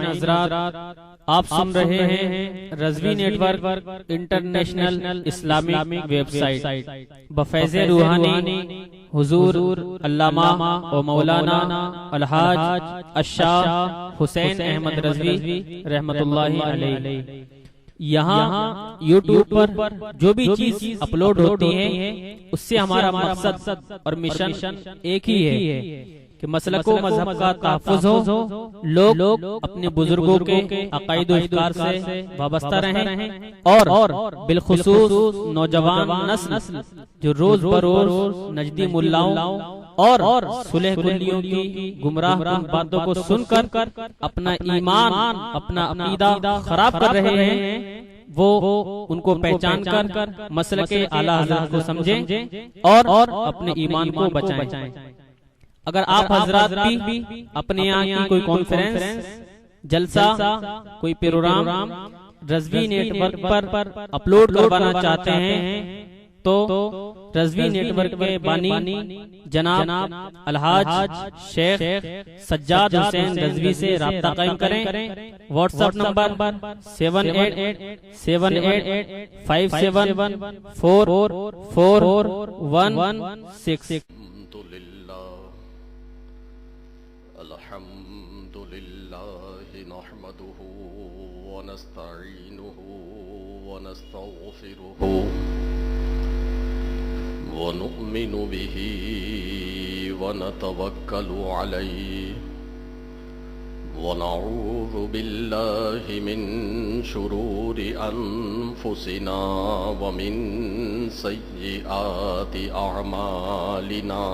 حضرات، آپ سن رہے ہیں Rizvi network international Islamic website بفیض روحانی حضور علامہ و مولانا الحاج الشاہ حسین احمد رضوی رحمت اللہ علیہ۔ یہاں یوٹیوب پر جو بھی چیز اپلوڈ ہوتی ہے اس سے ہمارا مقصد اور مشن ایک ہی ہے کہ مسلک و مذہب کا تحفظ ہو، لوگ اپنے بزرگوں کے عقائد و افکار سے وابستہ رہیں، اور بالخصوص نوجوان نسل جو روز بروز نجدی ملاؤں اور صلح کلیوں کی گمراہ کن باتوں کو سن کر اپنا ایمان، اپنا عقیدہ خراب کر رہے ہیں، وہ ان کو پہچان کر مسلک اعلیٰ حضرت کو سمجھیں اور اپنے ایمان کو بچائیں۔ اگر آپ حضرات بھی اپنے یہاں کی کوئی کانفرنس، جلسہ، کوئی پروگرام رضوی نیٹ ورک پر اپلوڈ کروانا چاہتے ہیں تو رضوی نیٹ ورک کے بانی جناب الحاج شیخ سجاد حسین رضوی سے رابطہ قائم کریں۔ What's app number 7878574416۔ الحمد لله نحمده ونستعينه ونستغفره ونؤمن به ونتوكل عليه ونعوذ بالله من شرور أنفسنا ومن سيئات أعمالنا،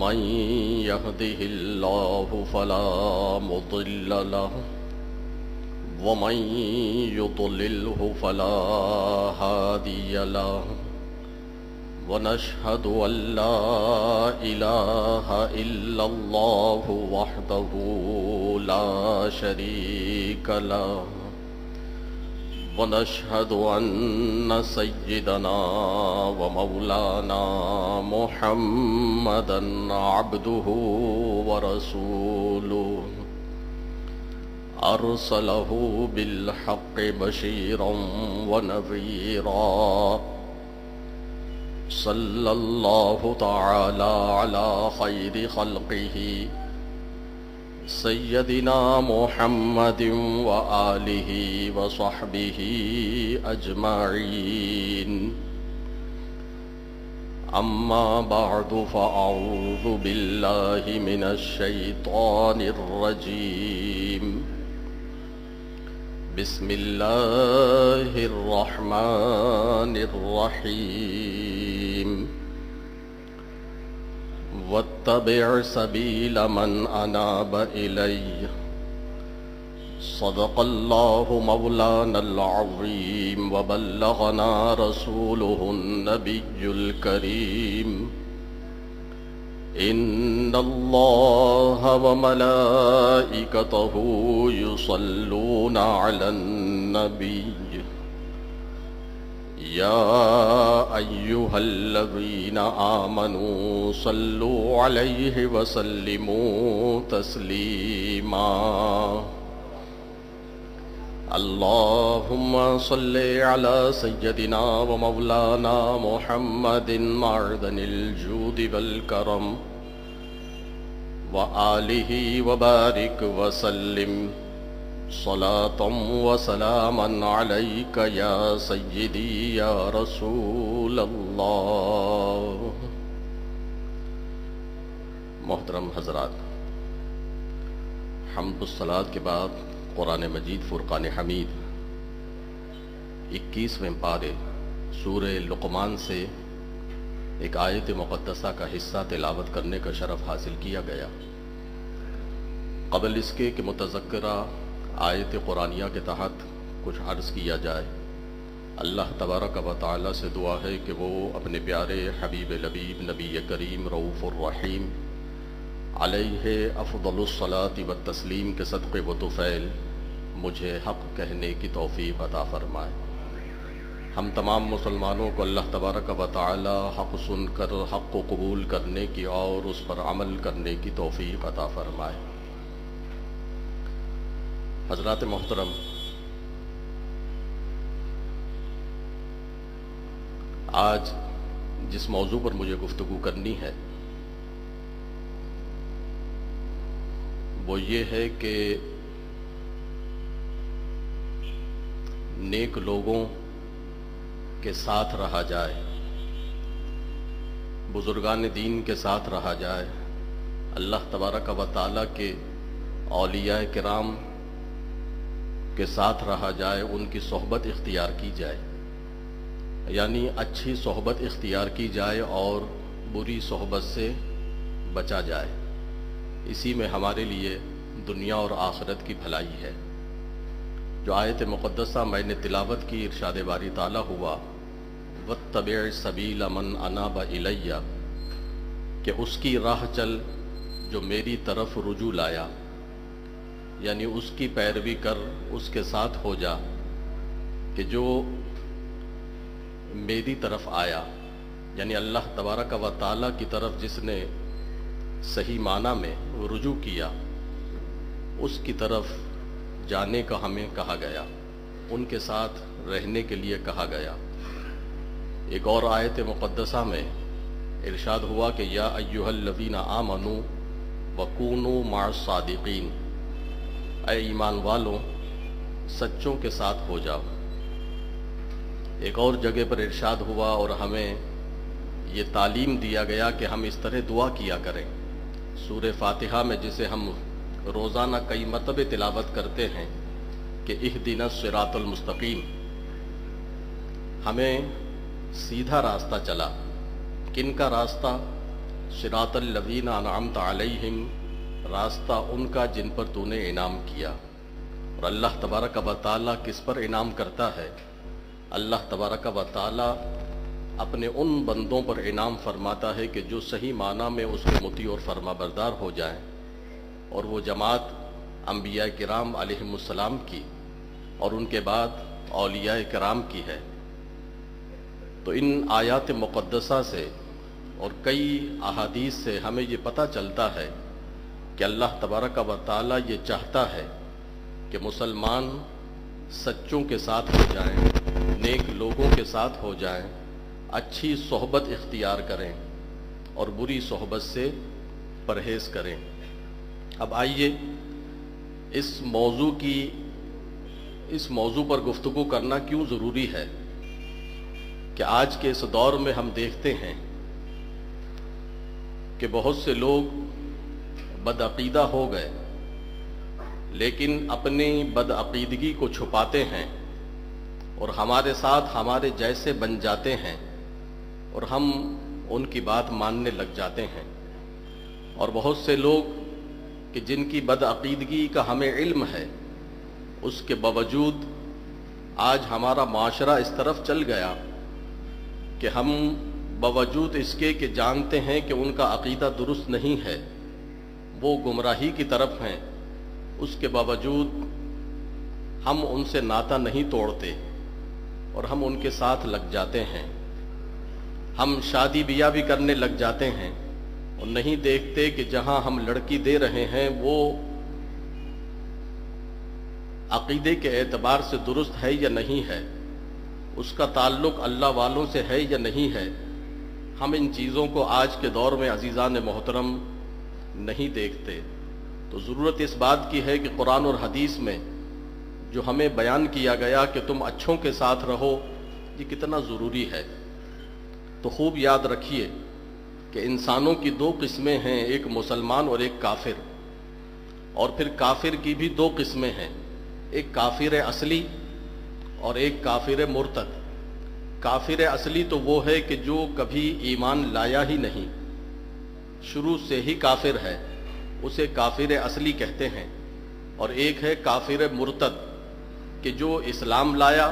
من يهده الله فلا مضل له ومن يضلله فلا هادي له، ونشهد أن لا إله إلا الله وحده لا شريك له، ونشهد أن سيدنا ومولانا محمدا عبده ورسوله، أرسله بالحق بشيرا ونذيرا، صلى الله تعالى على خير خلقه سيدنا محمد وآله وصحبه أجمعين، أما بعد فأعوذ بالله من الشيطان الرجيم، بسم الله الرحمن الرحيم، واتبع سبيل من أناب إلي، صدق الله مولانا العظيم، وبلغنا رسوله النبي الكريم، إن الله وملائكته يصلون على النبي، يا أيها الذين آمنوا صلوا عليه وسلموا تسليما، اللهم صل على سيدنا ومولانا محمد معدن الجود والكرم وآله وبارك وسلم، صلاة وسلاما عليك يا سيدي يا رسول الله۔ محترم حضرات، حمد الصلاۃ کے بعد قرآن مجید فرقان حمید 21ویں پارے سورہ لقمان سے ایک آیت مقدسہ کا حصہ تلاوت کرنے کا شرف حاصل کیا گیا۔ قبل اس کے کہ متذکرہ آیت قرآنیہ کے تحت کچھ عرض کیا جائے، اللہ تبارک و تعالی سے دعا ہے کہ وہ اپنے پیارے حبیب لبیب نبی کریم رؤوف الرحیم علیہ افضل الصلاۃ والتسلیم کے صدقے و طفیل مجھے حق کہنے کی توفیق عطا فرمائے۔ ہم تمام مسلمانوں کو اللہ تبارک و تعالی حق سن کر حق کو قبول کرنے کی اور اس پر عمل کرنے کی توفیق عطا فرمائے۔ حضرات محترم، آج جس موضوع پر مجھے گفتگو کرنی ہے وہ یہ ہے کہ نیک لوگوں کے ساتھ رہا جائے، بزرگان دین کے ساتھ رہا جائے، اللہ تبارک و تعالیٰ کے اولیاء کرام کے ساتھ رہا جائے، ان کی صحبت اختیار کی جائے، یعنی اچھی صحبت اختیار کی جائے اور بری صحبت سے بچا جائے۔ اسی میں ہمارے لیے دنیا اور آخرت کی بھلائی ہے۔ جو آیت مقدسہ میں نے تلاوت کی، ارشاد باری تعالیٰ ہوا وَاتَّبِعْ سَبِيلَ مَنْ أَنَابَ إِلَيَّ، کہ اس کی راہ چل جو میری طرف رجوع لایا، یعنی اس کی پیروی کر، اس کے ساتھ ہو جا کہ جو میری طرف آیا، یعنی اللہ تبارک و تعالیٰ کی طرف جس نے صحیح معنی میں رجوع کیا، اس کی طرف جانے کا ہمیں کہا گیا، ان کے ساتھ رہنے کے لیے کہا گیا۔ ایک اور آیت مقدسہ میں ارشاد ہوا کہ یا ایھا الذین آمنوا وکونوا مع الصادقین، اے ایمان والوں سچوں کے ساتھ ہو جاؤ۔ ایک اور جگہ پر ارشاد ہوا اور ہمیں یہ تعلیم دیا گیا کہ ہم اس طرح دعا کیا کریں۔ سورہ فاتحہ میں جسے ہم روزانہ کئی مرتبہ تلاوت کرتے ہیں کہ اہدنا الصراط المستقیم، ہمیں سیدھا راستہ چلا۔ کن کا راستہ؟ صراط الذین انعمت علیہم، راستہ ان کا جن پر تو نے انعام کیا۔ اور اللہ تبارک و تعالیٰ کس پر انعام کرتا ہے؟ اللہ تبارک و تعالیٰ اپنے ان بندوں پر انعام فرماتا ہے کہ جو صحیح معنی میں اس کے مطیع اور فرما بردار ہو جائیں، اور وہ جماعت انبیاء کرام علیہم السلام کی اور ان کے بعد اولیاء کرام کی ہے۔ تو ان آیات مقدسہ سے اور کئی احادیث سے ہمیں یہ پتہ چلتا ہے کہ اللہ تبارک و تعالیٰ یہ چاہتا ہے کہ مسلمان سچوں کے ساتھ ہو جائیں، نیک لوگوں کے ساتھ ہو جائیں، اچھی صحبت اختیار کریں اور بری صحبت سے پرہیز کریں۔ اب آئیے اس موضوع پر گفتگو کرنا کیوں ضروری ہے کہ آج کے اس دور میں ہم دیکھتے ہیں کہ بہت سے لوگ بدعقیدہ ہو گئے، لیکن اپنی بدعقیدگی کو چھپاتے ہیں اور ہمارے ساتھ ہمارے جیسے بن جاتے ہیں اور ہم ان کی بات ماننے لگ جاتے ہیں۔ اور بہت سے لوگ کہ جن کی بدعقیدگی کا ہمیں علم ہے، اس کے باوجود آج ہمارا معاشرہ اس طرف چل گیا کہ ہم باوجود اس کے کہ جانتے ہیں کہ ان کا عقیدہ درست نہیں ہے، وہ گمراہی کی طرف ہیں، اس کے باوجود ہم ان سے ناطہ نہیں توڑتے اور ہم ان کے ساتھ لگ جاتے ہیں۔ ہم شادی بیاہ بھی کرنے لگ جاتے ہیں اور نہیں دیکھتے کہ جہاں ہم لڑکی دے رہے ہیں وہ عقیدے کے اعتبار سے درست ہے یا نہیں ہے، اس کا تعلق اللہ والوں سے ہے یا نہیں ہے۔ ہم ان چیزوں کو آج کے دور میں عزیزان محترم نہیں دیکھتے۔ تو ضرورت اس بات کی ہے کہ قرآن اور حدیث میں جو ہمیں بیان کیا گیا کہ تم اچھوں کے ساتھ رہو، یہ کتنا ضروری ہے۔ تو خوب یاد رکھیے کہ انسانوں کی دو قسمیں ہیں، ایک مسلمان اور ایک کافر، اور پھر کافر کی بھی دو قسمیں ہیں، ایک کافر اصلی اور ایک کافر مرتد۔ کافر اصلی تو وہ ہے کہ جو کبھی ایمان لایا ہی نہیں، شروع سے ہی کافر ہے، اسے کافر اصلی کہتے ہیں۔ اور ایک ہے کافر مرتد کہ جو اسلام لایا،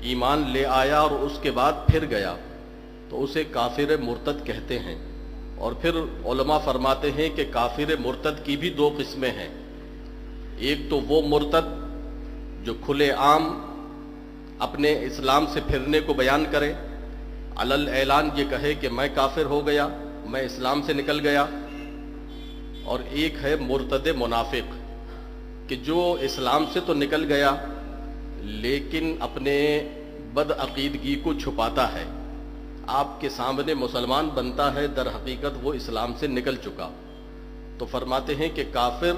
ایمان لے آیا اور اس کے بعد پھر گیا، تو اسے کافر مرتد کہتے ہیں۔ اور پھر علماء فرماتے ہیں کہ کافر مرتد کی بھی دو قسمیں ہیں، ایک تو وہ مرتد جو کھلے عام اپنے اسلام سے پھرنے کو بیان کرے، علل اعلان یہ کہے کہ میں کافر ہو گیا، میں اسلام سے نکل گیا۔ اور ایک ہے مرتد منافق کہ جو اسلام سے تو نکل گیا لیکن اپنے بدعقیدگی کو چھپاتا ہے، آپ کے سامنے مسلمان بنتا ہے، در حقیقت وہ اسلام سے نکل چکا۔ تو فرماتے ہیں کہ کافر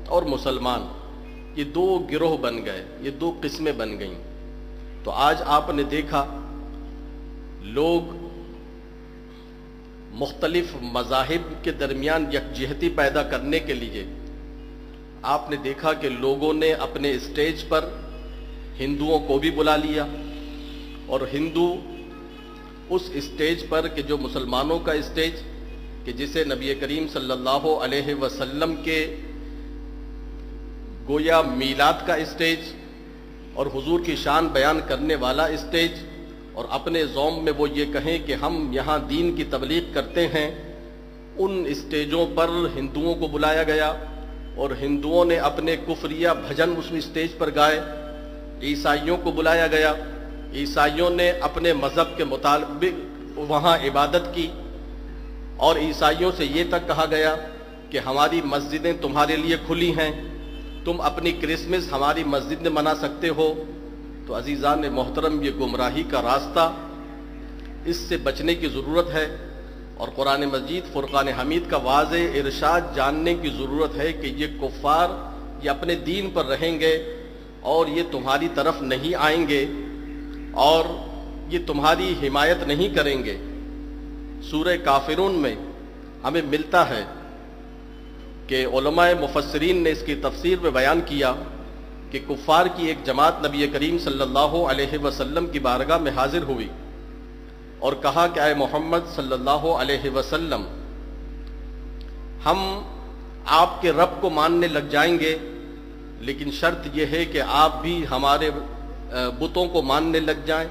اور مسلمان یہ دو گروہ بن گئے، یہ دو قسمیں بن گئیں۔ تو آج آپ نے دیکھا لوگ مختلف مذاہب کے درمیان یکجہتی پیدا کرنے کے لیے آپ نے دیکھا کہ لوگوں نے اپنے اسٹیج پر ہندوؤں کو بھی بلا لیا، اور ہندو اس اسٹیج پر کہ جو مسلمانوں کا اسٹیج، کہ جسے نبی کریم صلی اللہ علیہ وسلم کے گویا میلاد کا اسٹیج اور حضور کی شان بیان کرنے والا اسٹیج، اور اپنے زوم میں وہ یہ کہیں کہ ہم یہاں دین کی تبلیغ کرتے ہیں، ان اسٹیجوں پر ہندوؤں کو بلایا گیا اور ہندوؤں نے اپنے کفریہ بھجن اس اسٹیج پر گائے۔ عیسائیوں کو بلایا گیا، عیسائیوں نے اپنے مذہب کے مطابق وہاں عبادت کی، اور عیسائیوں سے یہ تک کہا گیا کہ ہماری مسجدیں تمہارے لیے کھلی ہیں، تم اپنی کرسمس ہماری مسجد میں منا سکتے ہو۔ تو عزیزان محترم، یہ گمراہی کا راستہ، اس سے بچنے کی ضرورت ہے، اور قرآن مجید فرقان حمید کا واضح ارشاد جاننے کی ضرورت ہے کہ یہ کفار یہ اپنے دین پر رہیں گے اور یہ تمہاری طرف نہیں آئیں گے اور یہ تمہاری حمایت نہیں کریں گے۔ سورہ کافرون میں ہمیں ملتا ہے کہ علماء مفسرین نے اس کی تفسیر میں بیان کیا کہ کفار کی ایک جماعت نبی کریم صلی اللہ علیہ وسلم کی بارگاہ میں حاضر ہوئی اور کہا کہ اے محمد صلی اللہ علیہ وسلم، ہم آپ کے رب کو ماننے لگ جائیں گے، لیکن شرط یہ ہے کہ آپ بھی ہمارے بتوں کو ماننے لگ جائیں۔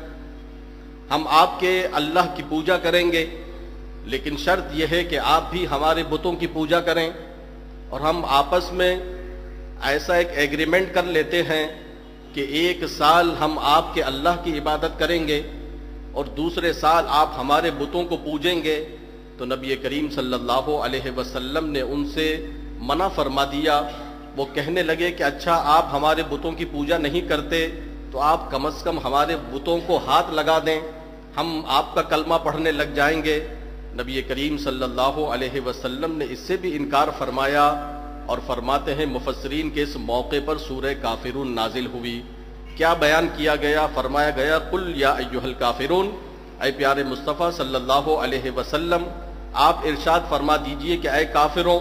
ہم آپ کے اللہ کی پوجا کریں گے، لیکن شرط یہ ہے کہ آپ بھی ہمارے بتوں کی پوجا کریں، اور ہم آپس میں ایسا ایک ایگریمنٹ کر لیتے ہیں کہ ایک سال ہم آپ کے اللہ کی عبادت کریں گے اور دوسرے سال آپ ہمارے بتوں کو پوجیں گے۔ تو نبی کریم صلی اللہ علیہ وسلم نے ان سے منع فرما دیا۔ وہ کہنے لگے کہ اچھا آپ ہمارے بتوں کی پوجا نہیں کرتے تو آپ کم از کم ہمارے بتوں کو ہاتھ لگا دیں، ہم آپ کا کلمہ پڑھنے لگ جائیں گے۔ نبی کریم صلی اللہ علیہ وسلم نے اس سے بھی انکار فرمایا، اور فرماتے ہیں مفسرین کے اس موقع پر سورہ کافرون نازل ہوئی۔ کیا بیان کیا گیا؟ فرمایا گیا قل یا ایھا الکافرون، اے پیارے مصطفیٰ صلی اللہ علیہ وسلم آپ ارشاد فرما دیجئے کہ اے کافروں،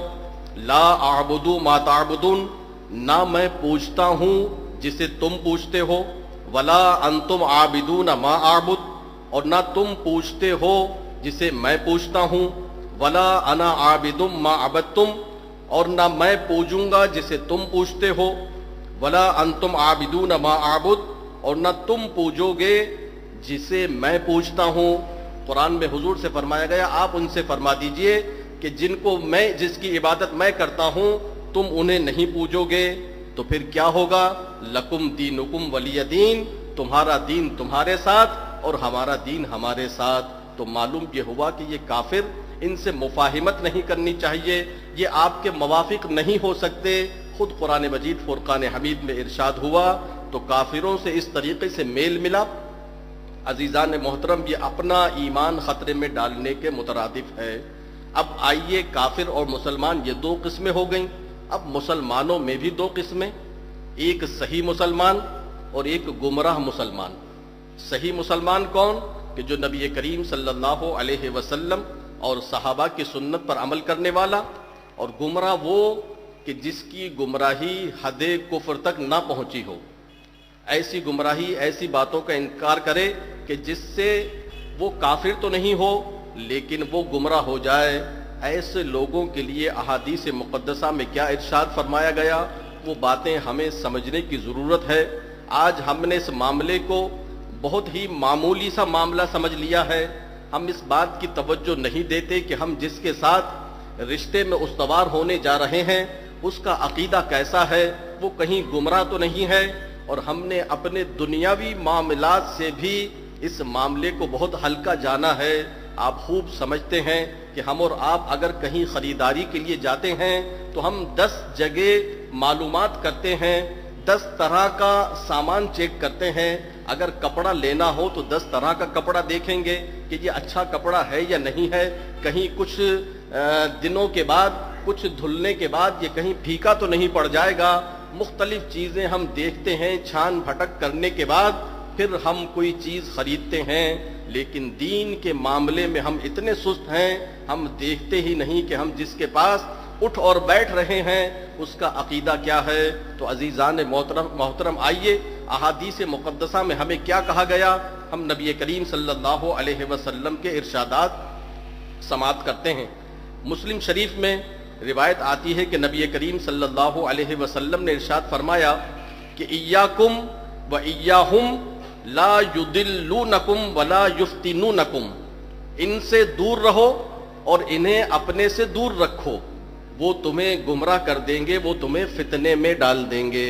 لا اعبد ما تعبدون، نہ میں پوجتا ہوں جسے تم پوجتے ہو، ولا انتم عابدون ما اعبد، اور نہ تم پوجتے ہو جسے میں پوجتا ہوں، ولا انا عابد ما عبدتم، اور نہ میں پوجوں گا جسے تم پوجتے ہو، ولا انتم عابدون ما اعبد، اور نہ تم پوجو گے جسے میں پوجتا ہوں۔ قرآن میں حضور سے فرمایا گیا آپ ان سے فرما دیجئے کہ جن کو میں جس کی عبادت میں کرتا ہوں تم انہیں نہیں پوجو گے، تو پھر کیا ہوگا؟ لکم دینکم ولی دین، تمہارا دین تمہارے ساتھ اور ہمارا دین ہمارے ساتھ۔ تو معلوم یہ ہوا کہ یہ کافر، ان سے مفاہمت نہیں کرنی چاہیے، یہ آپ کے موافق نہیں ہو سکتے۔ خود قرآن مجید فرقان حمید میں ارشاد ہوا تو کافروں سے اس طریقے سے میل ملا، عزیزان محترم یہ اپنا ایمان خطرے میں ڈالنے کے مترادف ہے۔ اب آئیے، کافر اور مسلمان یہ دو قسمیں ہو گئیں، اب مسلمانوں میں بھی دو قسمیں، ایک صحیح مسلمان اور ایک گمراہ مسلمان۔ صحیح مسلمان کون؟ کہ جو نبی کریم صلی اللہ علیہ وسلم اور صحابہ کی سنت پر عمل کرنے والا، اور گمراہ وہ کہ جس کی گمراہی حد کفر تک نہ پہنچی ہو، ایسی گمراہی، ایسی باتوں کا انکار کرے کہ جس سے وہ کافر تو نہیں ہو لیکن وہ گمراہ ہو جائے۔ ایسے لوگوں کے لیے احادیث مقدسہ میں کیا ارشاد فرمایا گیا، وہ باتیں ہمیں سمجھنے کی ضرورت ہے۔ آج ہم نے اس معاملے کو بہت ہی معمولی سا معاملہ سمجھ لیا ہے، ہم اس بات کی توجہ نہیں دیتے کہ ہم جس کے ساتھ رشتے میں استوار ہونے جا رہے ہیں اس کا عقیدہ کیسا ہے، وہ کہیں گمراہ تو نہیں ہے، اور ہم نے اپنے دنیاوی معاملات سے بھی اس معاملے کو بہت ہلکا جانا ہے آپ خوب سمجھتے ہیں کہ ہم اور آپ اگر کہیں خریداری کے لیے جاتے ہیں تو ہم 10 جگہ معلومات کرتے ہیں، 10 طرح کا سامان چیک کرتے ہیں۔ اگر کپڑا لینا ہو تو 10 طرح کا کپڑا دیکھیں گے کہ یہ اچھا کپڑا ہے یا نہیں ہے، کہیں کچھ دنوں کے بعد، کچھ دھلنے کے بعد یہ کہیں پھیکا تو نہیں پڑ جائے گا۔ مختلف چیزیں ہم دیکھتے ہیں، چھان بھٹک کرنے کے بعد پھر ہم کوئی چیز خریدتے ہیں۔ لیکن دین کے معاملے میں ہم اتنے سست ہیں، ہم دیکھتے ہی نہیں کہ ہم جس کے پاس اٹھ اور بیٹھ رہے ہیں اس کا عقیدہ کیا ہے۔ تو عزیزان محترم آئیے احادیث مقدسہ میں ہمیں کیا کہا گیا، ہم نبی کریم صلی اللہ علیہ وسلم کے ارشادات سماعت کرتے ہیں۔ مسلم شریف میں روایت آتی ہے کہ نبی کریم صلی اللہ علیہ وسلم نے ارشاد فرمایا کہ ایاکم و ایاہم لا یضلونکم ولا یفتنونکم، ان سے دور رہو اور انہیں اپنے سے دور رکھو، وہ تمہیں گمراہ کر دیں گے، وہ تمہیں فتنے میں ڈال دیں گے۔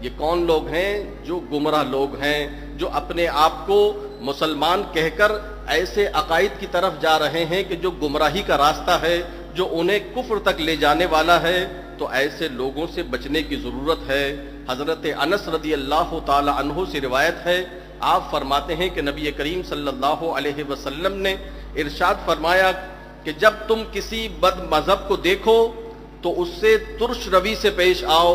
یہ کون لوگ ہیں؟ جو گمراہ لوگ ہیں، جو اپنے آپ کو مسلمان کہہ کر ایسے عقائد کی طرف جا رہے ہیں کہ جو گمراہی کا راستہ ہے، جو انہیں کفر تک لے جانے والا ہے۔ تو ایسے لوگوں سے بچنے کی ضرورت ہے۔ حضرت انس رضی اللہ تعالی عنہ سے روایت ہے، آپ فرماتے ہیں کہ نبی کریم صلی اللہ علیہ وسلم نے ارشاد فرمایا کہ جب تم کسی بد مذہب کو دیکھو تو اس سے ترش روی سے پیش آؤ،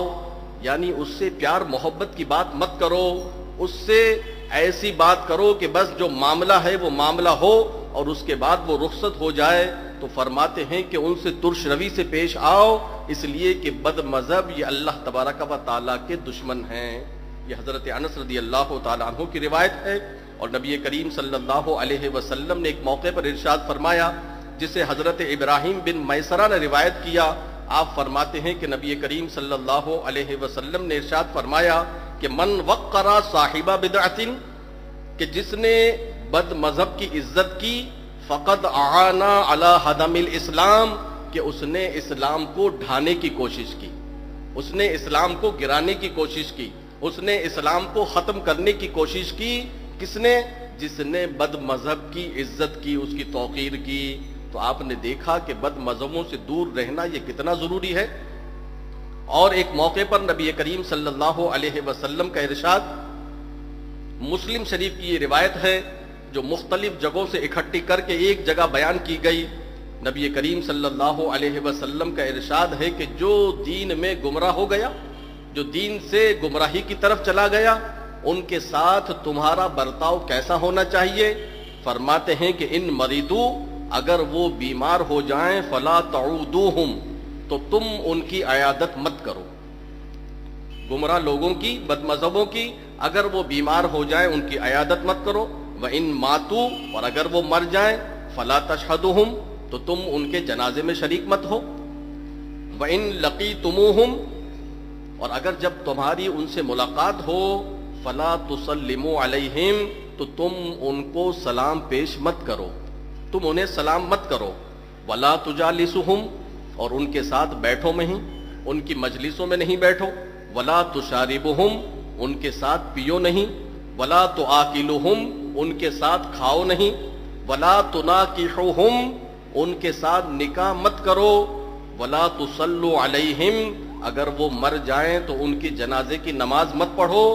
یعنی اس سے پیار محبت کی بات مت کرو، اس سے ایسی بات کرو کہ بس جو معاملہ ہے وہ معاملہ ہو اور اس کے بعد وہ رخصت ہو جائے۔ تو فرماتے ہیں کہ ان سے ترش روی سے پیش آؤ، اس لیے کہ بد مذہب یہ اللہ تبارک و تعالیٰ کے دشمن ہیں۔ یہ حضرت انس رضی اللہ تعالیٰ عنہ کی روایت ہے۔ اور نبی کریم صلی اللہ علیہ وسلم نے ایک موقع پر ارشاد فرمایا جسے حضرت ابراہیم بن میسرہ نے روایت کیا، آپ فرماتے ہیں کہ نبی کریم صلی اللہ علیہ وسلم نے ارشاد فرمایا کہ من وقر صاحب بدعت، کہ جس نے بد مذہب کی عزت کی، فقد اعانا علی ہدم الاسلام، کہ اس نے اسلام کو ڈھانے کی کوشش کی، اس نے اسلام کو گرانے کی کوشش کی، اس نے اسلام کو ختم کرنے کی کوشش کی۔ کس نے؟ جس نے بد مذہب کی عزت کی، اس کی توقیر کی۔ تو آپ نے دیکھا کہ بد مذہبوں سے دور رہنا یہ کتنا ضروری ہے۔ اور ایک موقع پر نبی کریم صلی اللہ علیہ وسلم کا ارشاد، مسلم شریف کی یہ روایت ہے جو مختلف جگہوں سے اکٹھی کر کے ایک جگہ بیان کی گئی۔ نبی کریم صلی اللہ علیہ وسلم کا ارشاد ہے کہ جو دین میں گمراہ ہو گیا، جو دین سے گمراہی کی طرف چلا گیا، ان کے ساتھ تمہارا برتاؤ کیسا ہونا چاہیے؟ فرماتے ہیں کہ ان مریدو، اگر وہ بیمار ہو جائیں، فلا تعودوہم، تو تم ان کی عیادت مت کرو۔ گمراہ لوگوں کی، بد مذہبوں کی اگر وہ بیمار ہو جائیں ان کی عیادت مت کرو۔ وَإِن ماتوا، اور اگر وہ مر جائیں، فلا تشہدوہم، تو تم ان کے جنازے میں شریک مت ہو۔ وَإِن لقیتموہم، اور اگر جب تمہاری ان سے ملاقات ہو، فلا تسلموا علیہم، تو تم ان کو سلام پیش مت کرو، تم انہیں سلام مت کرو۔ ولا تجالسہم، اور ان کے ساتھ بیٹھو نہیں، ان کی مجلسوں میں نہیں بیٹھو۔ ولا تشاربہم، ان کے ساتھ پیو نہیں۔ ولا تآکلہم، ان کے ساتھ کھاؤ نہیں۔ ولا تناکحہم، ان کے ساتھ نکاح مت کرو۔ ولا تصلوا علیہم، اگر وہ مر جائیں تو ان کی جنازے کی نماز مت پڑھو۔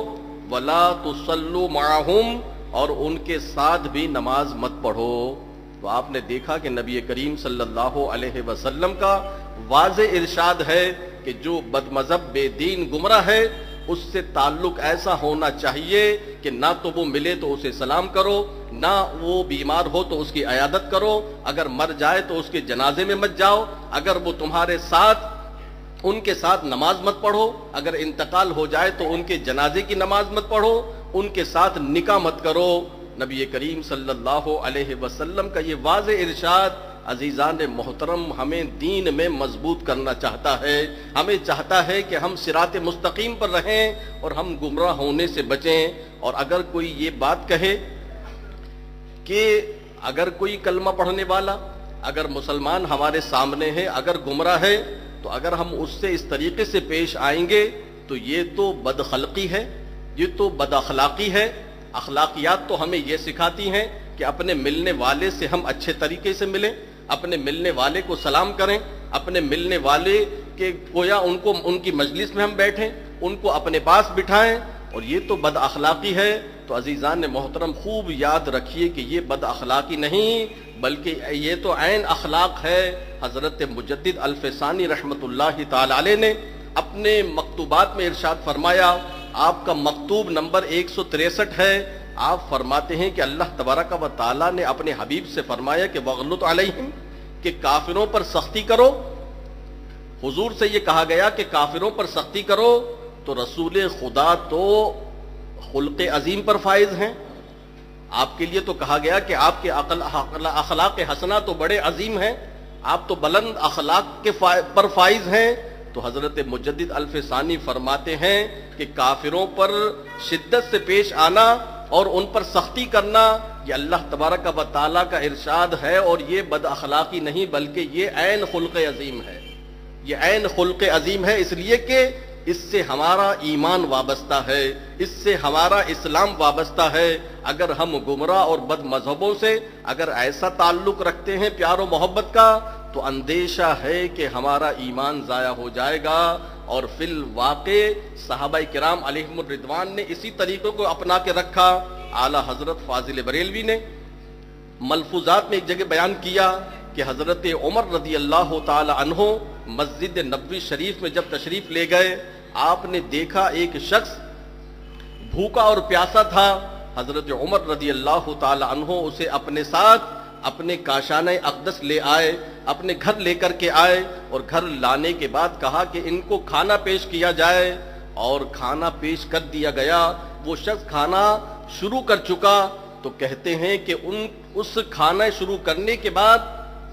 ولا تصلوا معہم، اور ان کے ساتھ بھی نماز مت پڑھو۔ تو آپ نے دیکھا کہ نبی کریم صلی اللہ علیہ وسلم کا واضح ارشاد ہے کہ جو بد مذہب بے دین گمراہ ہے اس سے تعلق ایسا ہونا چاہیے کہ نہ تو وہ ملے تو اسے سلام کرو، نہ وہ بیمار ہو تو اس کی عیادت کرو، اگر مر جائے تو اس کے جنازے میں مت جاؤ، اگر وہ تمہارے ساتھ ان کے ساتھ نماز مت پڑھو، اگر انتقال ہو جائے تو ان کے جنازے کی نماز مت پڑھو، ان کے ساتھ نکاح مت کرو۔ نبی کریم صلی اللہ علیہ وسلم کا یہ واضح ارشاد عزیزان محترم ہمیں دین میں مضبوط کرنا چاہتا ہے، ہمیں چاہتا ہے کہ ہم صراط مستقیم پر رہیں اور ہم گمراہ ہونے سے بچیں۔ اور اگر کوئی یہ بات کہے کہ اگر کوئی کلمہ پڑھنے والا، اگر مسلمان ہمارے سامنے ہے، اگر گمراہ ہے، تو اگر ہم اس سے اس طریقے سے پیش آئیں گے تو یہ تو بدخلقی ہے، یہ تو بد اخلاقی ہے۔ اخلاقیات تو ہمیں یہ سکھاتی ہیں کہ کہ اپنے ملنے والے سے ہم اچھے طریقے سے ملیں، اپنے ملنے والے کو سلام کریں، اپنے ملنے والے کے گویا ان کی مجلس میں ہم بیٹھیں، ان کو اپنے پاس بٹھائیں، اور یہ تو بد اخلاقی ہے۔ تو عزیزان محترم خوب یاد رکھیے کہ یہ بد اخلاقی نہیں بلکہ یہ تو عین اخلاق ہے۔ حضرت مجدد الفسانی رحمۃ اللہ تعالی علیہ نے اپنے مکتوبات میں ارشاد فرمایا، آپ کا مکتوب نمبر 163 ہے، آپ فرماتے ہیں کہ اللہ تبارک و تعالیٰ نے اپنے حبیب سے فرمایا کہ وغلط علیہم، کہ کافروں پر سختی کرو۔ حضور سے یہ کہا گیا کہ کافروں پر سختی کرو، تو رسول خدا تو خلق عظیم پر فائز ہیں، آپ کے لیے تو کہا گیا کہ آپ کے اخلاق حسنہ تو بڑے عظیم ہیں، آپ تو بلند اخلاق کے پر فائز ہیں۔ تو حضرت مجدد الفسانی فرماتے ہیں کہ کافروں پر شدت سے پیش آنا اور ان پر سختی کرنا یہ اللہ تبارک و تعالیٰ کا ارشاد ہے، اور یہ بد اخلاقی نہیں بلکہ یہ عین خلق عظیم ہے، یہ عین خلق عظیم ہے، اس لیے کہ اس سے ہمارا ایمان وابستہ ہے، اس سے ہمارا اسلام وابستہ ہے۔ اگر ہم گمراہ اور بد مذہبوں سے اگر ایسا تعلق رکھتے ہیں پیار و محبت کا، تو اندیشہ ہے کہ ہمارا ایمان ضائع ہو جائے گا۔ اور فی الواقع صحابہ کرام علیہم الرضوان نے اسی طریقے کو اپنا کے رکھا۔ اعلیٰ حضرت فاضل بریلوی نے ملفوظات میں ایک جگہ بیان کیا کہ حضرت عمر رضی اللہ تعالی عنہ مسجد نبوی شریف میں جب تشریف لے گئے، آپ نے دیکھا ایک شخص بھوکا اور پیاسا تھا۔ حضرت عمر رضی اللہ تعالی عنہ اسے اپنے ساتھ اپنے کاشانہ اقدس لے آئے، اپنے گھر لے کر کے آئے، اور گھر لانے کے بعد کہا کہ ان کو کھانا پیش کیا جائے، اور کھانا پیش کر دیا گیا۔ وہ شخص کھانا شروع کر چکا، تو کہتے ہیں کہ اس کھانا شروع کرنے کے بعد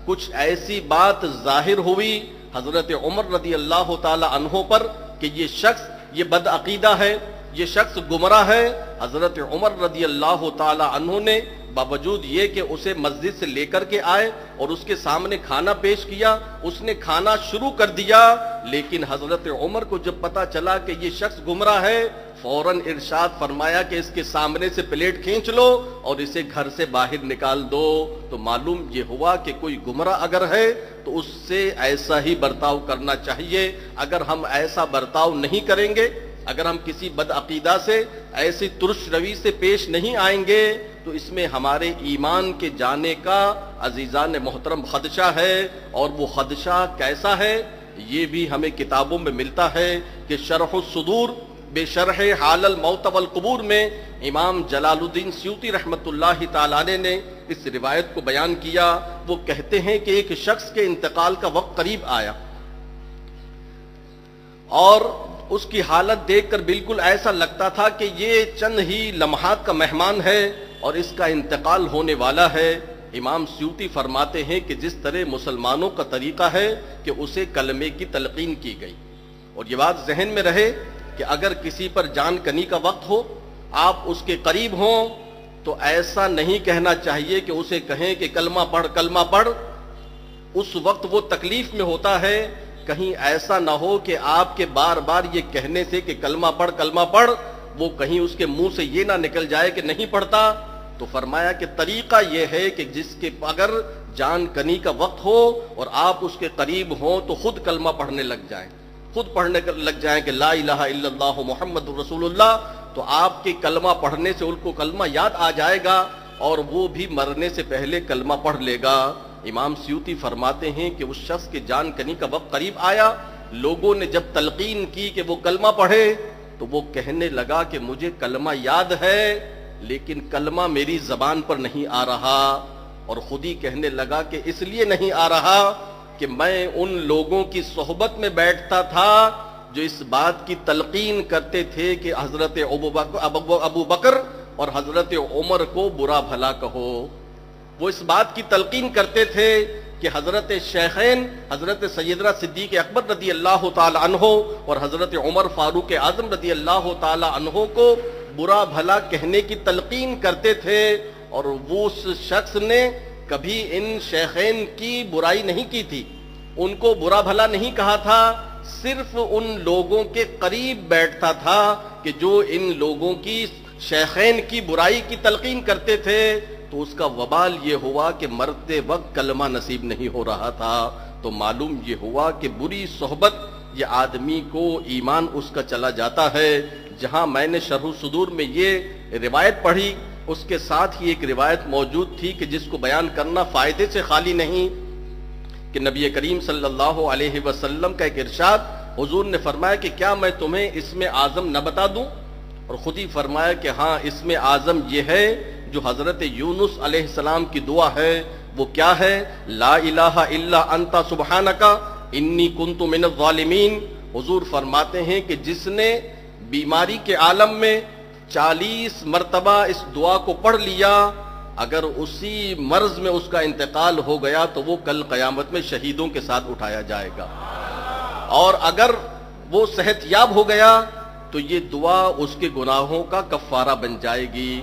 کچھ ایسی بات ظاہر ہوئی حضرت عمر رضی اللہ تعالی عنہ پر کہ یہ شخص یہ بد عقیدہ ہے، یہ شخص گمراہ ہے۔ حضرت عمر رضی اللہ تعالی عنہ نے باوجود یہ کہ اسے مسجد سے لے کر کے آئے اور اس کے سامنے کھانا پیش کیا، اس نے کھانا شروع کر دیا، لیکن حضرت عمر کو جب پتا چلا کہ یہ شخص گمراہ ہے، فوراً ارشاد فرمایا کہ اس کے سامنے سے پلیٹ کھینچ لو اور اسے گھر سے باہر نکال دو۔ تو معلوم یہ ہوا کہ کوئی گمراہ اگر ہے تو اس سے ایسا ہی برتاؤ کرنا چاہیے۔ اگر ہم ایسا برتاؤ نہیں کریں گے، اگر ہم کسی بد عقیدہ سے ایسی ترش روی سے پیش نہیں آئیں گے، تو اس میں ہمارے ایمان کے جانے کا عزیزان محترم خدشہ ہے۔ اور وہ خدشہ کیسا ہے یہ بھی ہمیں کتابوں میں ملتا ہے کہ شرح الصدور بے شرح حال الموت والقبور میں امام جلال الدین سیوطی رحمۃ اللہ تعالی علیہ نے اس روایت کو بیان کیا۔ وہ کہتے ہیں کہ ایک شخص کے انتقال کا وقت قریب آیا اور اس کی حالت دیکھ کر بالکل ایسا لگتا تھا کہ یہ چند ہی لمحات کا مہمان ہے اور اس کا انتقال ہونے والا ہے۔ امام سیوطی فرماتے ہیں کہ جس طرح مسلمانوں کا طریقہ ہے کہ اسے کلمے کی تلقین کی گئی، اور یہ بات ذہن میں رہے کہ اگر کسی پر جان کنی کا وقت ہو، آپ اس کے قریب ہوں، تو ایسا نہیں کہنا چاہیے کہ اسے کہیں کہ کلمہ پڑھ کلمہ پڑھ۔ اس وقت وہ تکلیف میں ہوتا ہے، کہیں ایسا نہ ہو کہ آپ کے بار بار یہ کہنے سے کہ کلمہ پڑھ وہ کہیں اس کے منہ سے یہ نہ نکل جائے کہ نہیں پڑھتا۔ تو فرمایا کہ طریقہ یہ ہے کہ جس کے اگر جان کنی کا وقت ہو اور آپ اس کے قریب ہوں تو خود کلمہ پڑھنے لگ جائیں، خود پڑھنے لگ جائیں کہ لا الہ الا اللہ محمد رسول اللہ، تو آپ کے کلمہ پڑھنے سے ان کو کلمہ یاد آ جائے گا اور وہ بھی مرنے سے پہلے کلمہ پڑھ لے گا۔ امام سیوطی فرماتے ہیں کہ اس شخص کے جان کنی کا وقت قریب آیا، لوگوں نے جب تلقین کی کہ وہ کلمہ پڑھے تو وہ کہنے لگا کہ مجھے کلمہ یاد ہے لیکن کلمہ میری زبان پر نہیں آ رہا، اور خود ہی کہنے لگا کہ اس لیے نہیں آ رہا کہ میں ان لوگوں کی صحبت میں بیٹھتا تھا جو اس بات کی تلقین کرتے تھے کہ حضرت ابو بکر اور حضرت عمر کو برا بھلا کہو۔ وہ اس بات کی تلقین کرتے تھے کہ حضرت شیخین حضرت سیدنا صدیق اکبر رضی اللہ تعالی عنہ اور حضرت عمر فاروق اعظم رضی اللہ تعالی عنہ کو برا بھلا کہنے کی تلقین کرتے تھے، اور وہ اس شخص نے کبھی ان شیخین کی برائی نہیں کی تھی، ان کو برا بھلا نہیں کہا تھا، صرف ان لوگوں کے قریب بیٹھتا تھا کہ جو ان لوگوں کی شیخین کی برائی کی تلقین کرتے تھے۔ تو اس کا وبال یہ ہوا کہ مرتے وقت کلمہ نصیب نہیں ہو رہا تھا. تو معلوم یہ ہوا کہ بری صحبت یہ آدمی کو ایمان اس کا چلا جاتا ہے. جہاں میں نے شرح الصدور میں یہ روایت پڑھی اس کے ساتھ ہی ایک روایت موجود تھی کہ جس کو بیان کرنا فائدے سے خالی نہیں، کہ نبی کریم صلی اللہ علیہ وسلم کا ایک ارشاد، حضور نے فرمایا کہ کیا میں تمہیں اسم اعظم نہ بتا دوں؟ اور خود ہی فرمایا کہ ہاں، اسم اعظم یہ ہے جو حضرت یونس علیہ السلام کی دعا ہے. وہ کیا ہے؟ لا الہ الا انت سبحانک انی کنت من الظالمین. حضور فرماتے ہیں کہ جس نے بیماری کے عالم میں 40 مرتبہ اس دعا کو پڑھ لیا، اگر اسی مرض میں اس کا انتقال ہو گیا تو وہ کل قیامت میں شہیدوں کے ساتھ اٹھایا جائے گا. اور اگر وہ صحت یاب ہو گیا تو یہ دعا اس کے گناہوں کا کفارہ بن جائے گی.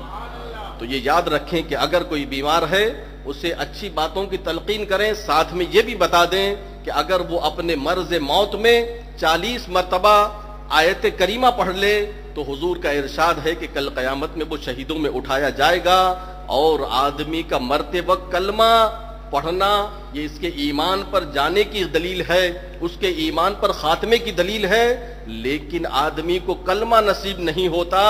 تو یہ یاد رکھیں کہ اگر کوئی بیمار ہے اسے اچھی باتوں کی تلقین کریں، ساتھ میں یہ بھی بتا دیں کہ اگر وہ اپنے مرض موت میں 40 مرتبہ آیت کریمہ پڑھ لے تو حضور کا ارشاد ہے کہ کل قیامت میں وہ شہیدوں میں اٹھایا جائے گا. اور آدمی کا مرتے وقت کلمہ پڑھنا یہ اس کے ایمان پر جانے کی دلیل ہے، اس کے ایمان پر خاتمے کی دلیل ہے. لیکن آدمی کو کلمہ نصیب نہیں ہوتا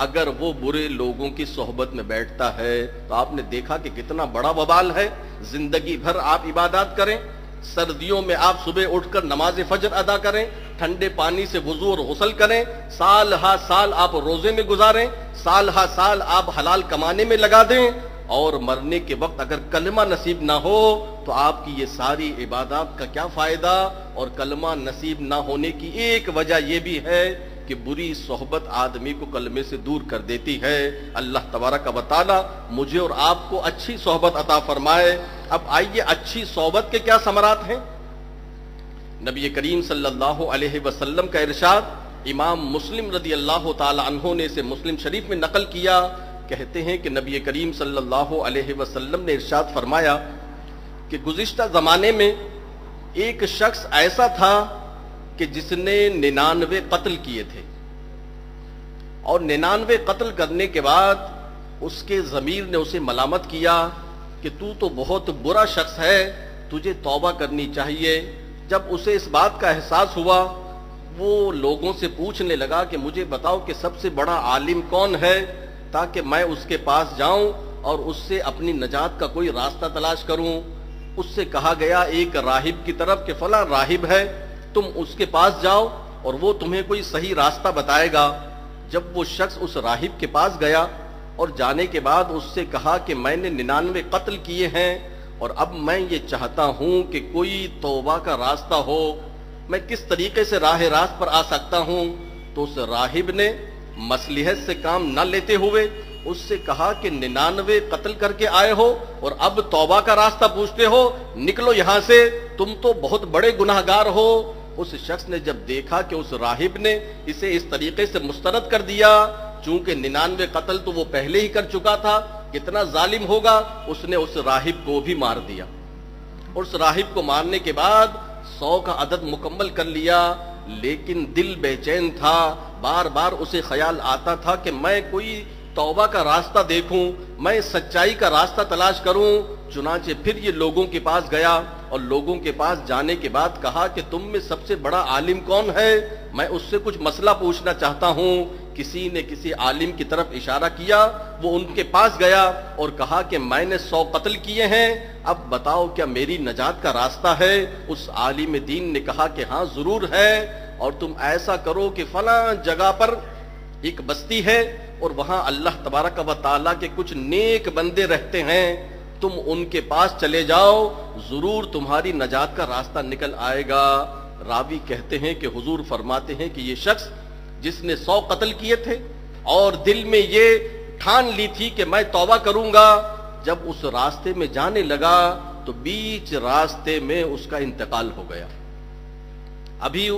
اگر وہ برے لوگوں کی صحبت میں بیٹھتا ہے. تو آپ نے دیکھا کہ کتنا بڑا وبال ہے. زندگی بھر آپ عبادات کریں، سردیوں میں آپ صبح اٹھ کر نماز فجر ادا کریں، ٹھنڈے پانی سے وضو اور غسل کریں، سال ہا سال آپ روزے میں گزاریں، سال ہا سال آپ حلال کمانے میں لگا دیں، اور مرنے کے وقت اگر کلمہ نصیب نہ ہو تو آپ کی یہ ساری عبادات کا کیا فائدہ؟ اور کلمہ نصیب نہ ہونے کی ایک وجہ یہ بھی ہے کہ بری صحبت آدمی کو کلمے سے دور کر دیتی ہے. اللہ تبارک و تعالی مجھے اور آپ کو اچھی صحبت عطا فرمائے. اب آئیے اچھی صحبت کے کیا ثمرات ہیں. نبی کریم صلی اللہ علیہ وسلم کا ارشاد امام مسلم رضی اللہ تعالی عنہ نے اسے مسلم شریف میں نقل کیا. کہتے ہیں کہ نبی کریم صلی اللہ علیہ وسلم نے ارشاد فرمایا کہ گزشتہ زمانے میں ایک شخص ایسا تھا کہ جس نے 99 قتل کیے تھے، اور 99 قتل کرنے کے بعد اس کے ضمیر نے اسے ملامت کیا کہ تو بہت برا شخص ہے، تجھے توبہ کرنی چاہیے. جب اسے اس بات کا احساس ہوا وہ لوگوں سے پوچھنے لگا کہ مجھے بتاؤ کہ سب سے بڑا عالم کون ہے تاکہ میں اس کے پاس جاؤں اور اس سے اپنی نجات کا کوئی راستہ تلاش کروں. اس سے کہا گیا ایک راہب کی طرف کہ فلاں راہب ہے، تم اس کے پاس جاؤ اور وہ تمہیں کوئی صحیح راستہ بتائے گا. جب وہ شخص اس راہب کے پاس گیا اور جانے کے بعد اس سے کہا کہ میں نے 99 قتل کیے ہیں اور اب میں یہ چاہتا ہوں کہ کوئی توبہ کا راستہ ہو، میں کس طریقے سے راہ راست پر آ سکتا ہوں. تو اس راہب نے مصلحت سے کام نہ لیتے ہوئے اس سے کہا کہ 99 قتل کر کے آئے ہو اور اب توبہ کا راستہ پوچھتے ہو، نکلو یہاں سے، تم تو بہت بڑے گناہگار ہو. اس شخص نے جب دیکھا کہ اس راہب نے اسے اس طریقے سے مسترد کر دیا، چونکہ 99 قتل تو وہ پہلے ہی کر چکا تھا، کتنا ظالم ہوگا، اس نے اس راہب کو بھی مار دیا. اور اس راہب کو مارنے کے بعد 100 کا عدد مکمل کر لیا. لیکن دل بے چین تھا، بار بار اسے خیال آتا تھا کہ میں کوئی توبہ کا راستہ دیکھوں، میں سچائی کا راستہ تلاش کروں. چنانچہ پھر یہ لوگوں کے پاس گیا اور لوگوں کے پاس جانے کے بعد کہا کہ تم میں سب سے بڑا عالم کون ہے، میں اس سے کچھ مسئلہ پوچھنا چاہتا ہوں. کسی نے کسی عالم کی طرف اشارہ کیا، وہ ان کے پاس گیا اور کہا کہ میں نے 100 قتل کیے ہیں، اب بتاؤ کیا میری نجات کا راستہ ہے. اس عالم دین نے کہا کہ ہاں ضرور ہے، اور تم ایسا کرو کہ فلاں جگہ پر ایک بستی ہے اور وہاں اللہ تبارک و تعالیٰ کے کچھ نیک بندے رہتے ہیں، تم ان کے پاس چلے جاؤ، ضرور تمہاری نجات کا راستہ نکل آئے گا. راوی کہتے ہیں کہ حضور فرماتے ہیں کہ یہ شخص جس نے 100 قتل کیے تھے اور دل میں یہ ٹھان لی تھی کہ میں توبہ کروں گا، جب اس راستے میں جانے لگا تو بیچ راستے میں اس کا انتقال ہو گیا. ابھی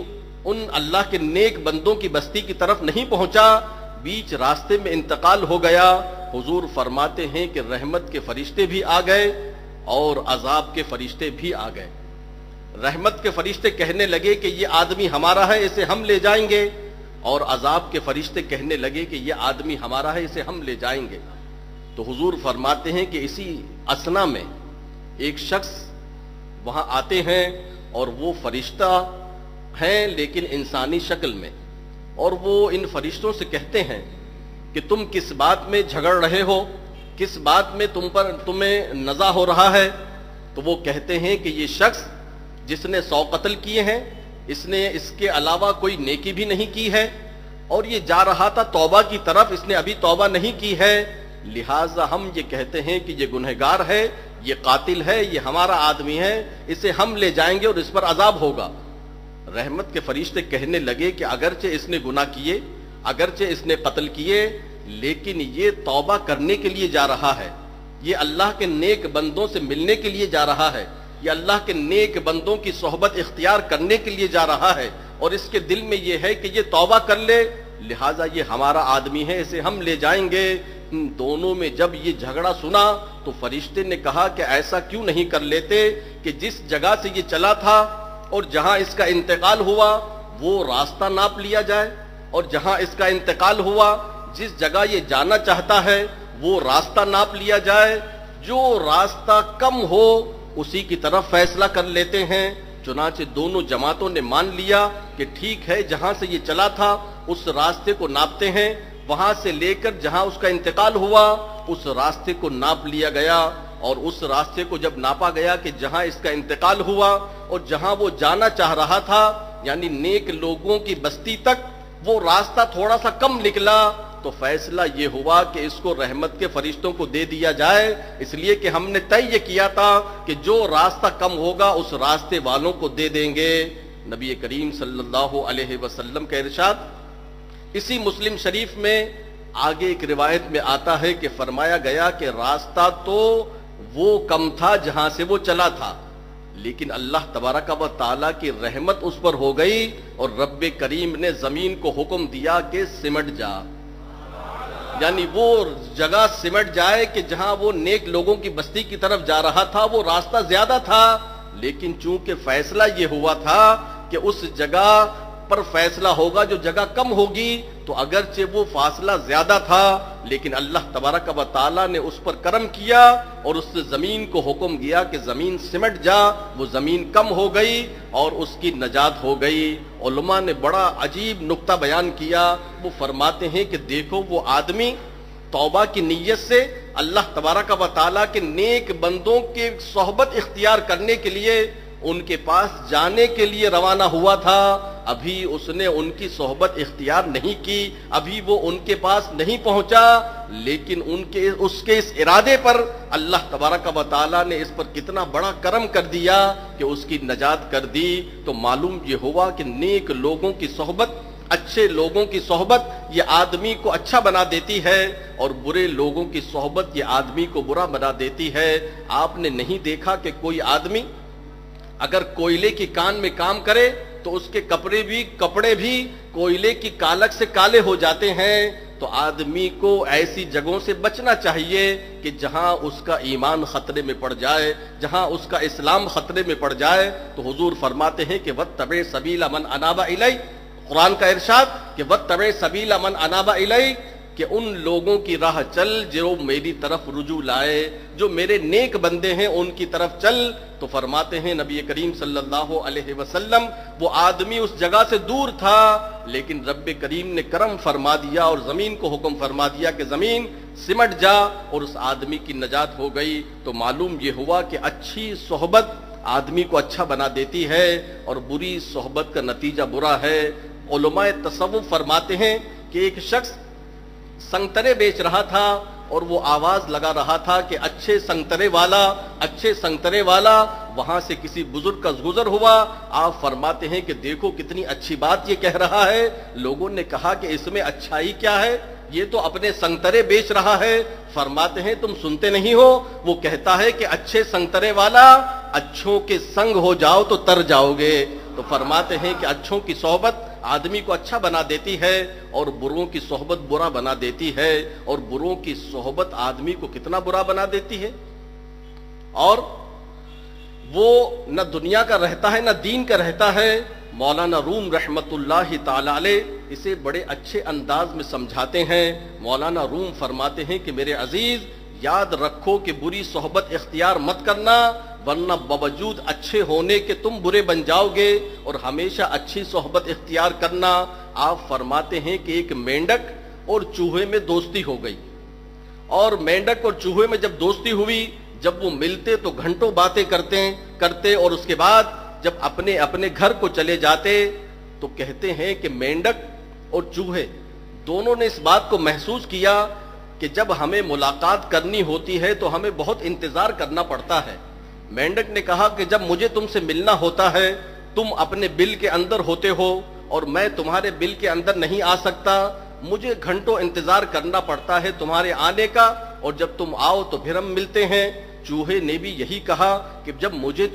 ان اللہ کے نیک بندوں کی بستی کی طرف نہیں پہنچا، بیچ راستے میں انتقال ہو گیا. حضور فرماتے ہیں کہ رحمت کے فرشتے بھی آ گئے اور عذاب کے فرشتے بھی آ گئے. رحمت کے فرشتے کہنے لگے کہ یہ آدمی ہمارا ہے، اسے ہم لے جائیں گے، اور عذاب کے فرشتے کہنے لگے کہ یہ آدمی ہمارا ہے، اسے ہم لے جائیں گے. تو حضور فرماتے ہیں کہ اسی اثنا میں ایک شخص وہاں آتے ہیں اور وہ فرشتہ ہیں لیکن انسانی شکل میں، اور وہ ان فرشتوں سے کہتے ہیں کہ تم کس بات میں جھگڑ رہے ہو، کس بات میں تمہیں نزاع ہو رہا ہے؟ تو وہ کہتے ہیں کہ یہ شخص جس نے 100 قتل کیے ہیں، اس نے اس کے علاوہ کوئی نیکی بھی نہیں کی ہے، اور یہ جا رہا تھا توبہ کی طرف، اس نے ابھی توبہ نہیں کی ہے، لہٰذا ہم یہ کہتے ہیں کہ یہ گنہگار ہے، یہ قاتل ہے، یہ ہمارا آدمی ہے، اسے ہم لے جائیں گے اور اس پر عذاب ہوگا۔ رحمت کے فرشتے کہنے لگے کہ اگرچہ اس نے گناہ کیے، اگرچہ اس نے قتل کیے، لیکن یہ توبہ کرنے کے لیے جا رہا ہے، یہ اللہ کے نیک بندوں سے ملنے کے لیے جا رہا ہے، یہ اللہ کے نیک بندوں کی صحبت اختیار کرنے کے لیے جا رہا ہے، اور اس کے دل میں یہ ہے کہ یہ توبہ کر لے، لہٰذا یہ ہمارا آدمی ہے، اسے ہم لے جائیں گے۔ ان دونوں میں جب یہ جھگڑا سنا تو فرشتے نے کہا کہ ایسا کیوں نہیں کر لیتے کہ جس جگہ سے یہ چلا تھا اور جہاں اس کا انتقال ہوا وہ راستہ ناپ لیا جائے، اور جہاں اس کا انتقال ہوا جس جگہ یہ جانا چاہتا ہے وہ راستہ ناپ لیا جائے، جو راستہ کم ہو اسی کی طرف فیصلہ کر لیتے ہیں۔ چنانچہ دونوں جماعتوں نے مان لیا کہ ٹھیک ہے، جہاں سے یہ چلا تھا اس راستے کو ناپتے ہیں، وہاں سے لے کر جہاں اس کا انتقال ہوا اس راستے کو ناپ لیا گیا، اور اس راستے کو جب ناپا گیا کہ جہاں اس کا انتقال ہوا اور جہاں وہ جانا چاہ رہا تھا یعنی نیک لوگوں کی بستی تک وہ راستہ تھوڑا سا کم نکلا، تو فیصلہ یہ ہوا کہ اس کو رحمت کے فرشتوں کو دے دیا جائے، اس لیے کہ ہم نے طے یہ کیا تھا کہ جو راستہ کم ہوگا اس راستے والوں کو دے دیں گے۔ نبی کریم صلی اللہ علیہ وسلم کا ارشاد اسی مسلم شریف میں آگے ایک روایت میں آتا ہے کہ فرمایا گیا کہ راستہ تو وہ کم تھا جہاں سے وہ چلا تھا، لیکن اللہ تبارک و تعالیٰ کی رحمت اس پر ہو گئی اور رب کریم نے زمین کو حکم دیا کہ سمٹ جا، یعنی وہ جگہ سمٹ جائے کہ جہاں وہ نیک لوگوں کی بستی کی طرف جا رہا تھا وہ راستہ زیادہ تھا، لیکن چونکہ فیصلہ یہ ہوا تھا کہ اس جگہ پر فیصلہ ہوگا جو جگہ کم ہوگی، تو اگرچہ وہ فاصلہ زیادہ تھا لیکن اللہ تبارک و تعالیٰ نے اس پر کرم کیا اور اس سے زمین کو حکم دیا کہ زمین سمٹ جا، وہ زمین کم ہو گئی اور اس کی نجات ہو گئی۔ علماء نے بڑا عجیب نقطہ بیان کیا، وہ فرماتے ہیں کہ دیکھو وہ آدمی توبہ کی نیت سے اللہ تبارک و تعالیٰ کے نیک بندوں کے صحبت اختیار کرنے کے لیے ان کے پاس جانے کے لیے روانہ ہوا تھا، ابھی اس نے ان کی صحبت اختیار نہیں کی، ابھی وہ ان کے پاس نہیں پہنچا، لیکن اس کے اس ارادے پر اللہ تبارک و تعالیٰ نے اس پر کتنا بڑا کرم کر دیا کہ اس کی نجات کر دی۔ تو معلوم یہ ہوا کہ نیک لوگوں کی صحبت، اچھے لوگوں کی صحبت یہ آدمی کو اچھا بنا دیتی ہے، اور برے لوگوں کی صحبت یہ آدمی کو برا بنا دیتی ہے۔ آپ نے نہیں دیکھا کہ کوئی آدمی اگر کوئلے کی کان میں کام کرے تو اس کے کپڑے بھی کوئلے کی کالک سے کالے ہو جاتے ہیں، تو آدمی کو ایسی جگہوں سے بچنا چاہیے کہ جہاں اس کا ایمان خطرے میں پڑ جائے، جہاں اس کا اسلام خطرے میں پڑ جائے۔ تو حضور فرماتے ہیں کہ وَاتَّبِعْ سَبِيلَ مَنْ أَنَابَ إِلَيَّ، قرآن کا ارشاد کہ وَاتَّبِعْ سَبِيلَ مَنْ أَنَابَ إِلَيَّ، کہ ان لوگوں کی راہ چل جو میری طرف رجوع لائے، جو میرے نیک بندے ہیں ان کی طرف چل۔ تو فرماتے ہیں نبی کریم صلی اللہ علیہ وسلم وہ آدمی اس جگہ سے دور تھا لیکن رب کریم نے کرم فرما دیا اور زمین کو حکم فرما دیا کہ زمین سمٹ جا، اور اس آدمی کی نجات ہو گئی۔ تو معلوم یہ ہوا کہ اچھی صحبت آدمی کو اچھا بنا دیتی ہے اور بری صحبت کا نتیجہ برا ہے۔ علماء تصوف فرماتے ہیں کہ ایک شخص سنگترے بیچ رہا تھا اور وہ آواز لگا رہا تھا کہ اچھے سنگترے والا، وہاں سے کسی بزرگ کا گزر ہوا۔ آپ فرماتے ہیں کہ دیکھو کتنی اچھی بات یہ کہہ رہا ہے۔ لوگوں نے کہا کہ اس میں اچھائی کیا ہے، یہ تو اپنے سنگترے بیچ رہا ہے۔ فرماتے ہیں تم سنتے نہیں ہو، وہ کہتا ہے کہ اچھے سنگترے والا، اچھوں کے سنگ ہو جاؤ تو تر جاؤ گے۔ تو فرماتے ہیں کہ اچھوں کی صحبت آدمی کو اچھا بنا دیتی ہے اور بروں کی صحبت برا بنا دیتی ہے، اور بروں کی صحبت آدمی کو کتنا برا بنا دیتی ہے، اور وہ نہ دنیا کا رہتا ہے نہ دین کا رہتا ہے۔ مولانا روم رحمت اللہ تعالی علیہ اسے بڑے اچھے انداز میں سمجھاتے ہیں۔ مولانا روم فرماتے ہیں کہ میرے عزیز، یاد رکھو کہ بری صحبت اختیار مت کرنا، ورنہ باوجود اچھے ہونے کے تم برے بن جاؤ گے، اور ہمیشہ اچھی صحبت اختیار کرنا۔ آپ فرماتے ہیں کہ ایک مینڈک اور چوہے میں دوستی ہو گئی، اور مینڈک اور چوہے میں جب دوستی ہوئی، جب وہ ملتے تو گھنٹوں باتیں کرتے اور اس کے بعد جب اپنے اپنے گھر کو چلے جاتے تو کہتے ہیں کہ مینڈک اور چوہے دونوں نے اس بات کو محسوس کیا کہ جب ہمیں ملاقات کرنی ہوتی ہے تو ہمیں بہت انتظار کرنا پڑتا ہے۔ مینڈک نے کہا کہ جب مجھے تم سے ملنا ہوتا ہے تم اپنے بل کے اندر ہوتے ہو اور میں تمہارے بل کے اندر نہیں آ سکتا، مجھے گھنٹوں انتظار کرنا پڑتا ہے تمہارے آنے کا، اور جب تم آؤ تو پھر ہم ملتے ہیں۔ چوہے نے بھی یہی کہا کہ جب مجھے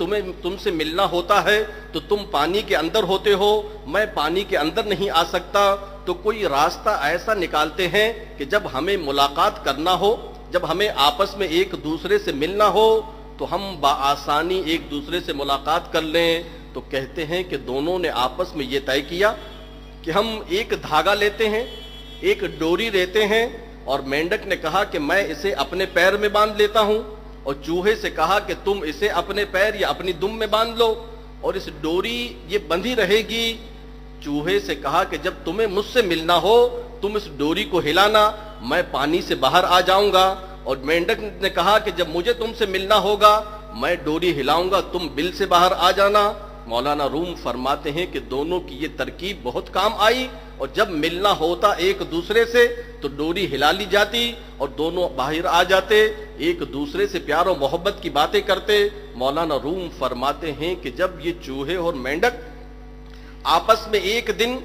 تم سے ملنا ہوتا ہے تو تم پانی کے اندر ہوتے ہو، میں پانی کے اندر نہیں آ سکتا، تو کوئی راستہ ایسا نکالتے ہیں کہ جب ہمیں ملاقات کرنا ہو، جب ہمیں آپس میں ایک دوسرے سے ملنا ہو تو ہم بآسانی ایک دوسرے سے ملاقات کر لیں۔ تو کہتے ہیں کہ دونوں نے آپس میں یہ طے کیا کہ ہم ایک دھاگا لیتے ہیں، ایک ڈوری لیتے ہیں، اور مینڈک نے کہا کہ میں اسے اپنے پیر میں باندھ لیتا ہوں، اور چوہے سے کہا کہ تم اسے اپنے پیر یا اپنی دم میں باندھ لو، اور اس ڈوری یہ بندھی رہے گی۔ چوہے سے کہا کہ جب تمہیں مجھ سے ملنا ہو تم اس ڈوری کو ہلانا، میں پانی سے باہر آ جاؤں گا، اور مینڈک نے کہا کہ جب مجھے تم سے ملنا ہوگا میں ڈوری ہلاؤں گا، تم بل سے باہر آ جانا۔ مولانا روم فرماتے ہیں کہ دونوں کی یہ ترکیب بہت کام آئی، اور جب ملنا ہوتا ایک دوسرے سے تو ڈوری ہلا لی جاتی اور دونوں باہر آ جاتے، ایک دوسرے سے پیار و محبت کی باتیں کرتے۔ مولانا روم فرماتے ہیں کہ جب یہ چوہے اور مینڈک آپس میں ایک دن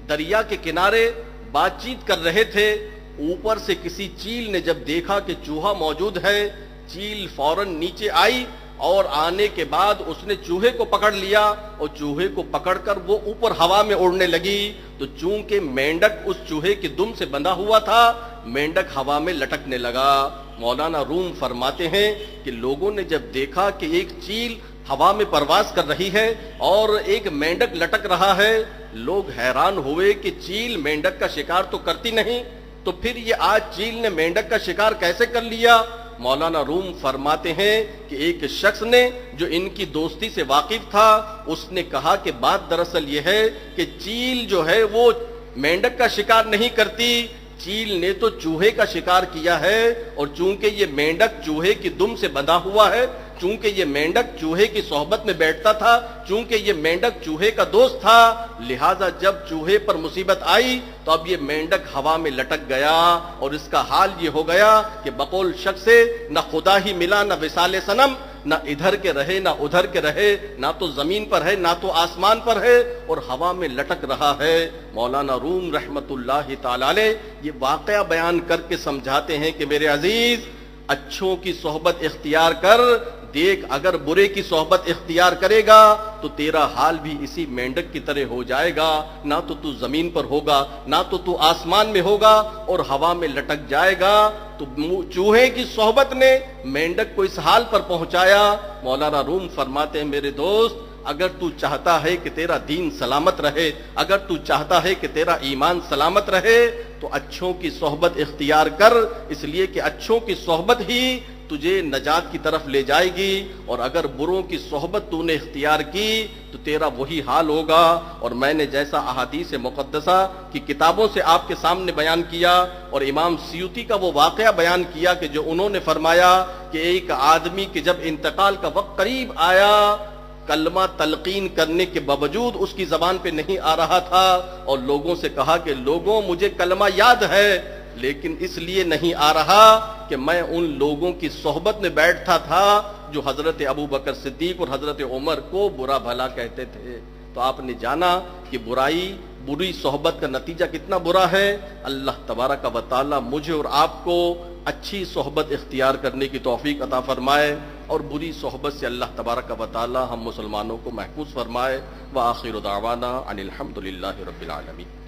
دریا کے کنارے بات چیت کر رہے تھے، اوپر سے کسی چیل نے جب دیکھا کہ چوہا موجود ہے، چیل فوراً نیچے آئی اور آنے کے بعد اس نے چوہے کو پکڑ لیا، اور چوہے کو پکڑ کر وہ اوپر ہوا میں اڑنے لگی۔ تو چونکہ مینڈک اس چوہے کی دم سے بندھا ہوا تھا، مینڈک ہوا میں لٹکنے لگا۔ مولانا روم فرماتے ہیں کہ لوگوں نے جب دیکھا کہ ایک چیل ہوا میں پرواز کر رہی ہے اور ایک مینڈک لٹک رہا ہے، لوگ حیران ہوئے کہ چیل مینڈک کا شکار تو کرتی نہیں، تو پھر یہ آج چیل نے مینڈک کا شکار کیسے کر لیا؟ مولانا روم فرماتے ہیں کہ ایک شخص نے جو ان کی دوستی سے واقف تھا، اس نے کہا کہ بات دراصل یہ ہے کہ چیل جو ہے وہ مینڈک کا شکار نہیں کرتی، چیل نے تو چوہے کا شکار کیا ہے، اور چونکہ یہ مینڈک چوہے کی دم سے بندھا ہوا ہے، چونکہ یہ مینڈک چوہے کی صحبت میں بیٹھتا تھا، چونکہ یہ مینڈک چوہے کا دوست تھا، لہٰذا جب چوہے پر مصیبت آئی تو اب یہ مینڈک ہوا میں لٹک گیا، اور اس کا حال یہ ہو گیا کہ بقول شخص سے نہ خدا ہی ملا نہ وصال صنم، نہ ادھر کے رہے نہ ادھر کے رہے، نہ تو زمین پر ہے نہ تو آسمان پر ہے، اور ہوا میں لٹک رہا ہے۔ مولانا روم رحمت اللہ تعالی علیہ یہ واقعہ بیان کر کے سمجھاتے ہیں کہ میرے عزیز، اچھوں کی صحبت اختیار کر، دیکھ اگر برے کی صحبت اختیار کرے گا تو تیرا حال بھی اسی مینڈک کی طرح ہو جائے گا، نہ تو زمین پر ہوگا نہ تو آسمان میں ہوگا، اور ہوا میں لٹک جائے گا۔ تو چوہے کی صحبت نے مینڈک کو اس حال پر پہنچایا۔ مولانا روم فرماتے ہیں میرے دوست، اگر تو چاہتا ہے کہ تیرا دین سلامت رہے، اگر تو چاہتا ہے کہ تیرا ایمان سلامت رہے، تو اچھوں کی صحبت اختیار کر، اس لیے کہ اچھوں کی صحبت ہی تجھے نجات کی طرف لے جائے گی، اور اگر بروں کی صحبت تو نے اختیار کی تو تیرا وہی حال ہوگا۔ اور میں نے جیسا احادیث مقدسہ کی کتابوں سے آپ کے سامنے بیان کیا، اور امام سیوطی کا وہ واقعہ بیان کیا کہ جو انہوں نے فرمایا کہ ایک آدمی کے جب انتقال کا وقت قریب آیا، کلمہ تلقین کرنے کے باوجود اس کی زبان پہ نہیں آ رہا تھا، اور لوگوں سے کہا کہ لوگوں مجھے کلمہ یاد ہے لیکن اس لیے نہیں آ رہا کہ میں ان لوگوں کی صحبت میں بیٹھتا تھا جو حضرت ابو بکر صدیق اور حضرت عمر کو برا بھلا کہتے تھے۔ تو آپ نے جانا کہ بری صحبت کا نتیجہ کتنا برا ہے۔ اللہ تبارک و تعالی مجھے اور آپ کو اچھی صحبت اختیار کرنے کی توفیق عطا فرمائے، اور بری صحبت سے اللہ تبارک و تعالی ہم مسلمانوں کو محفوظ فرمائے۔ وآخر دعوانا ان الحمد للہ رب العالمین۔